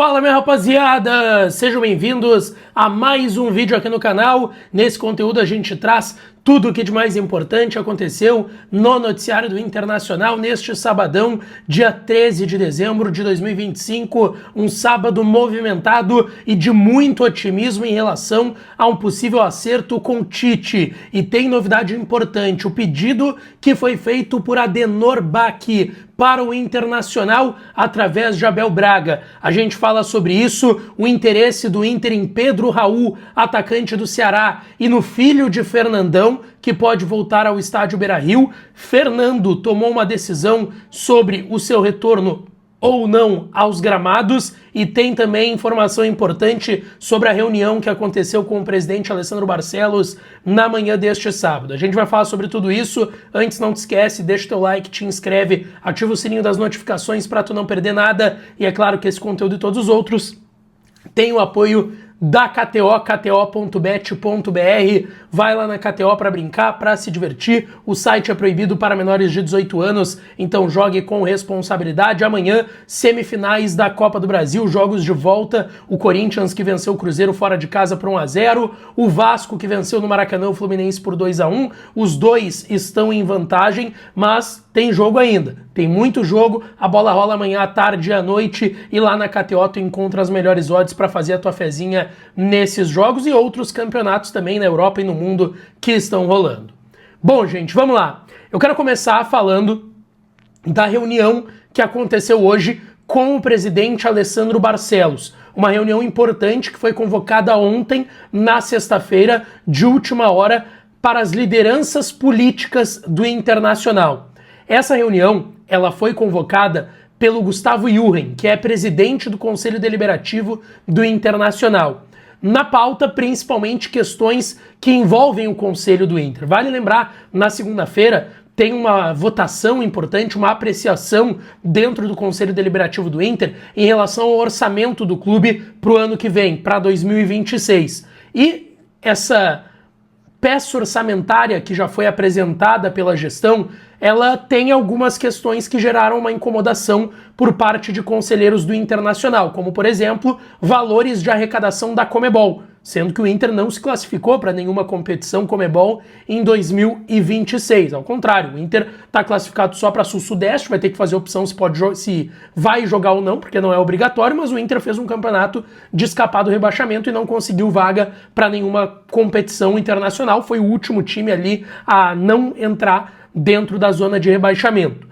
Fala, minha rapaziada! Sejam bem-vindos a mais um vídeo aqui no canal. Nesse conteúdo a gente traz tudo o que de mais importante aconteceu no noticiário do Internacional neste sabadão, dia 13 de dezembro de 2025, um sábado movimentado e de muito otimismo em relação a um possível acerto com Tite. E tem novidade importante, o pedido que foi feito por Adenor Bach para o Internacional através de Abel Braga. A gente fala sobre isso, o interesse do Inter em Pedro Raul, atacante do Ceará, e no filho de Fernandão, que pode voltar ao estádio Beira-Rio. Fernando tomou uma decisão sobre o seu retorno ou não aos gramados, e tem também informação importante sobre a reunião que aconteceu com o presidente Alessandro Barcelos na manhã deste sábado. A gente vai falar sobre tudo isso. Antes, não te esquece, deixa o teu like, te inscreve, ativa o sininho das notificações para tu não perder nada, e é claro que esse conteúdo e todos os outros tem o apoio da KTO, kto.bet.br. Vai lá na KTO para brincar, para se divertir. O site é proibido para menores de 18 anos, então jogue com responsabilidade. Amanhã, semifinais da Copa do Brasil, jogos de volta. O Corinthians, que venceu o Cruzeiro fora de casa por 1-0. O Vasco, que venceu no Maracanã o Fluminense por 2-1. Os dois estão em vantagem, mas tem jogo ainda. Tem muito jogo. A bola rola amanhã à tarde e à noite, e lá na KTO tu encontra as melhores odds para fazer a tua fezinha nesses jogos e outros campeonatos também na Europa e no mundo que estão rolando. Bom, gente, vamos lá. Eu quero começar falando da reunião que aconteceu hoje com o presidente Alessandro Barcelos. Uma reunião importante que foi convocada ontem, na sexta-feira, de última hora, para as lideranças políticas do Internacional. Essa reunião, ela foi convocada pelo Gustavo Juren, que é presidente do Conselho Deliberativo do Internacional. Na pauta, principalmente questões que envolvem o Conselho do Inter. Vale lembrar, na segunda-feira tem uma votação importante, uma apreciação dentro do Conselho Deliberativo do Inter em relação ao orçamento do clube para o ano que vem, para 2026. E essa peça orçamentária que já foi apresentada pela gestão, ela tem algumas questões que geraram uma incomodação por parte de conselheiros do Internacional, como, por exemplo, valores de arrecadação da Conmebol, sendo que o Inter não se classificou para nenhuma competição Conmebol em 2026. Ao contrário, o Inter está classificado só para Sul-Sudeste, vai ter que fazer opção se vai jogar ou não, porque não é obrigatório, mas o Inter fez um campeonato de escapar do rebaixamento e não conseguiu vaga para nenhuma competição internacional. Foi o último time ali a não entrar dentro da zona de rebaixamento.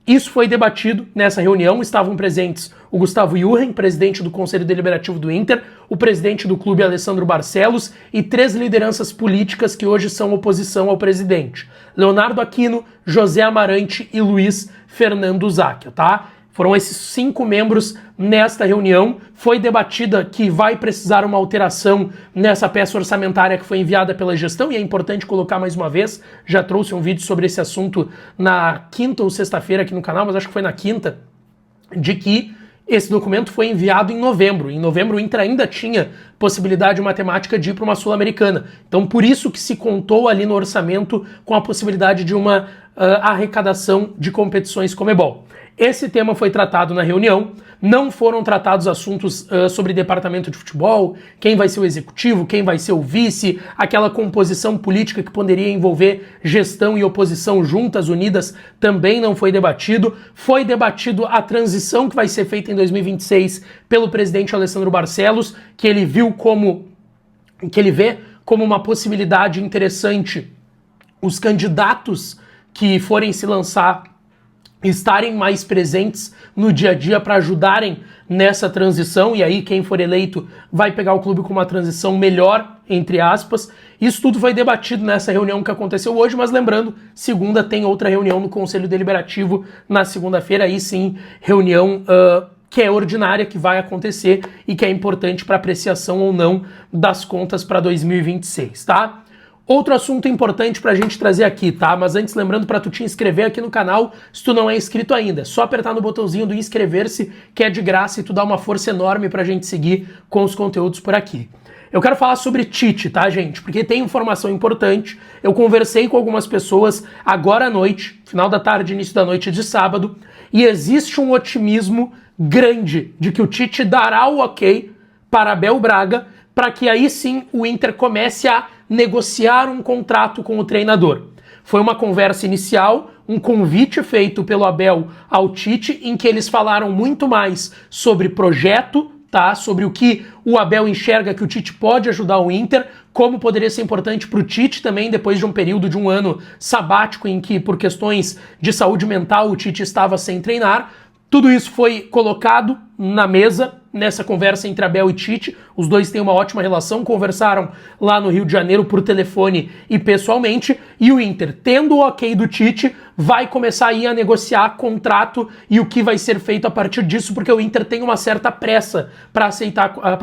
Isso foi debatido nessa reunião. Estavam presentes o Gustavo Juren, presidente do Conselho Deliberativo do Inter, o presidente do clube Alessandro Barcelos e 3 lideranças políticas que hoje são oposição ao presidente: Leonardo Aquino, José Amarante e Luiz Fernando Záquia, tá? Foram esses 5 membros nesta reunião. Foi debatida que vai precisar uma alteração nessa peça orçamentária que foi enviada pela gestão, e é importante colocar mais uma vez, já trouxe um vídeo sobre esse assunto na quinta ou sexta-feira aqui no canal, mas acho que foi na quinta, de que esse documento foi enviado em novembro. Em novembro o Inter ainda tinha possibilidade matemática de ir para uma Sul-Americana. Então por isso que se contou ali no orçamento com a possibilidade de uma arrecadação de competições Conmebol. Esse tema foi tratado na reunião. Não foram tratados assuntos sobre departamento de futebol, quem vai ser o executivo, quem vai ser o vice, aquela composição política que poderia envolver gestão e oposição juntas, unidas, também não foi debatido. Foi debatido a transição que vai ser feita em 2026 pelo presidente Alessandro Barcelos, que ele vê como uma possibilidade interessante os candidatos que forem se lançar estarem mais presentes no dia a dia para ajudarem nessa transição, e aí quem for eleito vai pegar o clube com uma transição melhor, entre aspas. Isso tudo foi debatido nessa reunião que aconteceu hoje, mas lembrando, segunda tem outra reunião no Conselho Deliberativo na segunda-feira, aí sim, reunião que é ordinária, que vai acontecer e que é importante para apreciação ou não das contas para 2026, tá? Outro assunto importante pra gente trazer aqui, tá? Mas antes, lembrando pra tu te inscrever aqui no canal, se tu não é inscrito ainda, é só apertar no botãozinho do inscrever-se, que é de graça, e tu dá uma força enorme pra gente seguir com os conteúdos por aqui. Eu quero falar sobre Tite, tá, gente? Porque tem informação importante. Eu conversei com algumas pessoas agora à noite, final da tarde, início da noite de sábado, e existe um otimismo grande de que o Tite dará o ok para Abel Braga, para que aí sim o Inter comece a negociar um contrato com o treinador. Foi uma conversa inicial, um convite feito pelo Abel ao Tite, em que eles falaram muito mais sobre projeto, tá? Sobre o que o Abel enxerga que o Tite pode ajudar o Inter, como poderia ser importante para o Tite também, depois de um período de um ano sabático em que, por questões de saúde mental, o Tite estava sem treinar. Tudo isso foi colocado na mesa nessa conversa entre Abel e Tite. Os dois têm uma ótima relação, conversaram lá no Rio de Janeiro por telefone e pessoalmente, e o Inter, tendo o ok do Tite, vai começar aí a negociar contrato e o que vai ser feito a partir disso, porque o Inter tem uma certa pressa para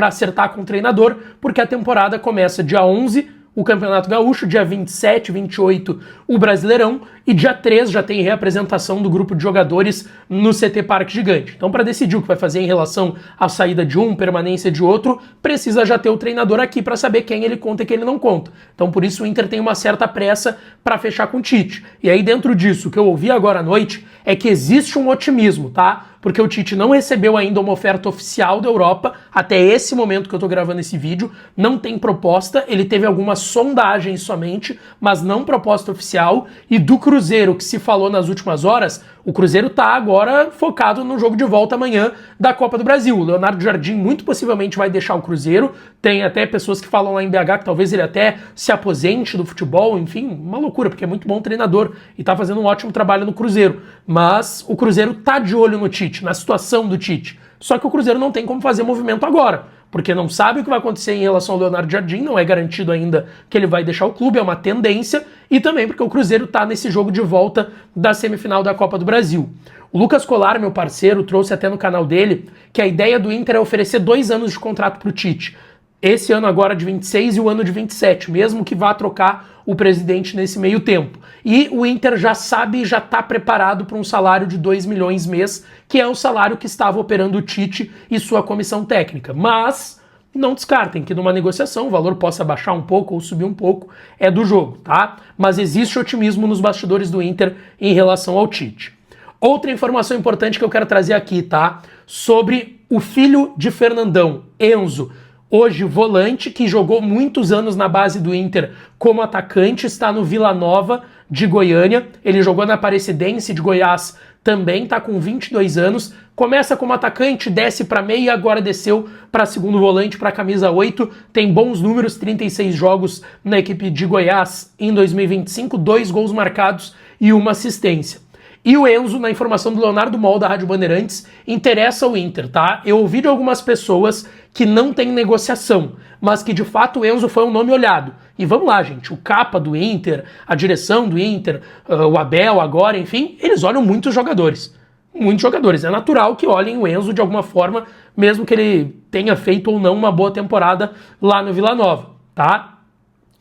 acertar com o treinador, porque a temporada começa dia 11, o Campeonato Gaúcho, dia 27, 28, o Brasileirão, e dia 3 já tem reapresentação do grupo de jogadores no CT Parque Gigante. Então, para decidir o que vai fazer em relação à saída de um, permanência de outro, precisa já ter o treinador aqui para saber quem ele conta e quem ele não conta. Então, por isso, o Inter tem uma certa pressa para fechar com o Tite. E aí, dentro disso, o que eu ouvi agora à noite é que existe um otimismo, tá? Porque o Tite não recebeu ainda uma oferta oficial da Europa, até esse momento que eu tô gravando esse vídeo, não tem proposta, ele teve algumas sondagens somente, mas não proposta oficial, e do Cruzeiro, que se falou nas últimas horas, o Cruzeiro tá agora focado no jogo de volta amanhã da Copa do Brasil. O Leonardo Jardim muito possivelmente vai deixar o Cruzeiro, tem até pessoas que falam lá em BH que talvez ele até se aposente do futebol, enfim, uma loucura, porque é muito bom treinador e tá fazendo um ótimo trabalho no Cruzeiro, mas o Cruzeiro tá de olho no Tite, na situação do Tite. Só que o Cruzeiro não tem como fazer movimento agora, porque não sabe o que vai acontecer em relação ao Leonardo Jardim, não é garantido ainda que ele vai deixar o clube, é uma tendência, e também porque o Cruzeiro tá nesse jogo de volta da semifinal da Copa do Brasil. O Lucas Colar, meu parceiro, trouxe até no canal dele que a ideia do Inter é oferecer 2 anos de contrato pro Tite. Esse ano agora de 26 e o ano de 27, mesmo que vá trocar o presidente nesse meio tempo. E o Inter já sabe e já está preparado para um salário de 2 milhões mês, que é o salário que estava operando o Tite e sua comissão técnica. Mas não descartem que numa negociação o valor possa baixar um pouco ou subir um pouco, é do jogo, tá? Mas existe otimismo nos bastidores do Inter em relação ao Tite. Outra informação importante que eu quero trazer aqui, tá? Sobre o filho de Fernandão, Enzo. Hoje, volante, que jogou muitos anos na base do Inter como atacante, está no Vila Nova de Goiânia. Ele jogou na Aparecidense de Goiás também, está com 22 anos. Começa como atacante, desce para meia e agora desceu para segundo volante, para camisa 8. Tem bons números, 36 jogos na equipe de Goiás em 2025, 2 gols marcados e 1 assistência. E o Enzo, na informação do Leonardo Moll, da Rádio Bandeirantes, interessa o Inter, tá? Eu ouvi de algumas pessoas que não tem negociação, mas que de fato o Enzo foi um nome olhado. E vamos lá, gente, o capa do Inter, a direção do Inter, o Abel agora, enfim, eles olham muitos jogadores. Muitos jogadores. É natural que olhem o Enzo de alguma forma, mesmo que ele tenha feito ou não uma boa temporada lá no Vila Nova, tá?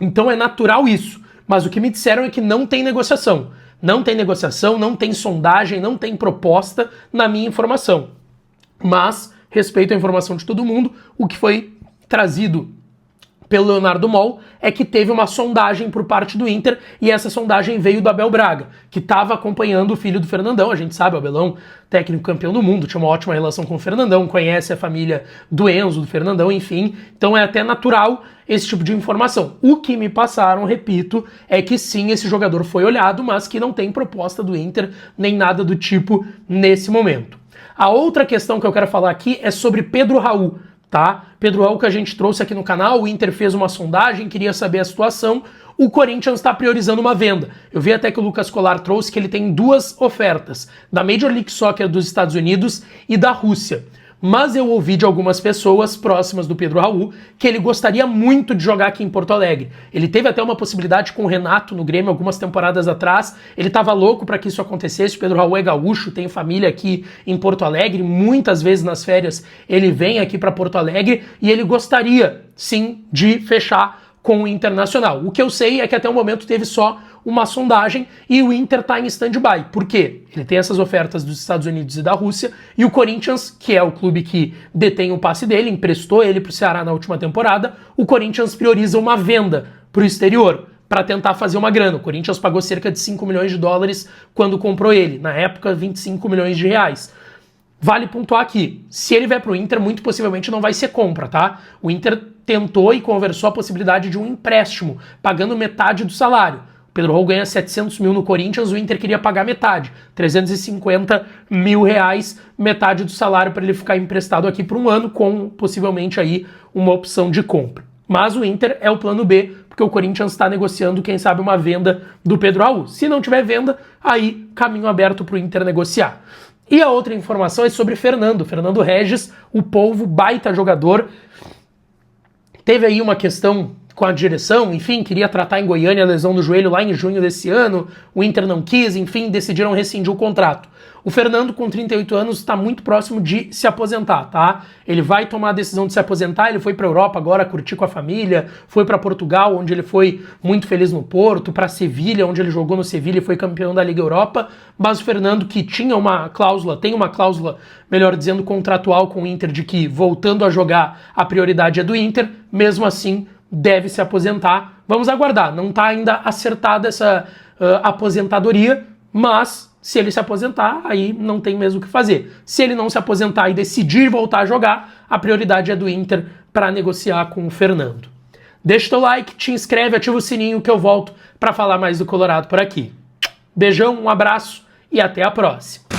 Então é natural isso. Mas o que me disseram é que não tem negociação. Não tem negociação, não tem sondagem, não tem proposta na minha informação. Mas respeito a informação de todo mundo, o que foi trazido pelo Leonardo Moll é que teve uma sondagem por parte do Inter e essa sondagem veio do Abel Braga, que estava acompanhando o filho do Fernandão. A gente sabe, o Abelão, técnico campeão do mundo, tinha uma ótima relação com o Fernandão, conhece a família do Enzo, do Fernandão, enfim. Então é até natural esse tipo de informação. O que me passaram, repito, é que sim, esse jogador foi olhado, mas que não tem proposta do Inter, nem nada do tipo nesse momento. A outra questão que eu quero falar aqui é sobre Pedro Raul, tá? Pedro Raul que a gente trouxe aqui no canal, o Inter fez uma sondagem, queria saber a situação, o Corinthians está priorizando uma venda. Eu vi até que o Lucas Colar trouxe que ele tem 2 ofertas, da Major League Soccer dos Estados Unidos e da Rússia. Mas eu ouvi de algumas pessoas próximas do Pedro Raul que ele gostaria muito de jogar aqui em Porto Alegre. Ele teve até uma possibilidade com o Renato no Grêmio algumas temporadas atrás. Ele estava louco para que isso acontecesse. O Pedro Raul é gaúcho, tem família aqui em Porto Alegre. Muitas vezes nas férias ele vem aqui para Porto Alegre e ele gostaria, sim, de fechar com o Internacional. O que eu sei é que até o momento teve só uma sondagem e o Inter está em stand-by. Por quê? Ele tem essas ofertas dos Estados Unidos e da Rússia e o Corinthians, que é o clube que detém o passe dele, emprestou ele para o Ceará na última temporada, o Corinthians prioriza uma venda para o exterior para tentar fazer uma grana. O Corinthians pagou cerca de 5 milhões de dólares quando comprou ele. Na época, 25 milhões de reais. Vale pontuar aqui, se ele vier pro Inter, muito possivelmente não vai ser compra, tá? O Inter tentou e conversou a possibilidade de um empréstimo, pagando metade do salário. O Pedro Raul ganha 700 mil no Corinthians, o Inter queria pagar metade, 350 mil reais, metade do salário para ele ficar emprestado aqui por um ano, com possivelmente aí uma opção de compra. Mas o Inter é o plano B, porque o Corinthians está negociando, quem sabe, uma venda do Pedro Raul. Se não tiver venda, aí caminho aberto para o Inter negociar. E a outra informação é sobre Fernando Regis, o polvo, baita jogador. Teve aí uma questão com a direção, enfim, queria tratar em Goiânia a lesão do joelho lá em junho desse ano, o Inter não quis, enfim, decidiram rescindir o contrato. O Fernando, com 38 anos, está muito próximo de se aposentar, tá? Ele vai tomar a decisão de se aposentar, ele foi para a Europa agora curtir com a família, foi para Portugal, onde ele foi muito feliz no Porto, para Sevilha, onde ele jogou no Sevilha e foi campeão da Liga Europa, mas o Fernando, que tinha uma cláusula, tem uma cláusula, melhor dizendo, contratual com o Inter, de que, voltando a jogar, a prioridade é do Inter, mesmo assim, deve se aposentar. Vamos aguardar, não está ainda acertada essa aposentadoria, mas se ele se aposentar, aí não tem mesmo o que fazer. Se ele não se aposentar e decidir voltar a jogar, a prioridade é do Inter para negociar com o Fernando. Deixa o teu like, te inscreve, ativa o sininho que eu volto para falar mais do Colorado por aqui. Beijão, um abraço e até a próxima.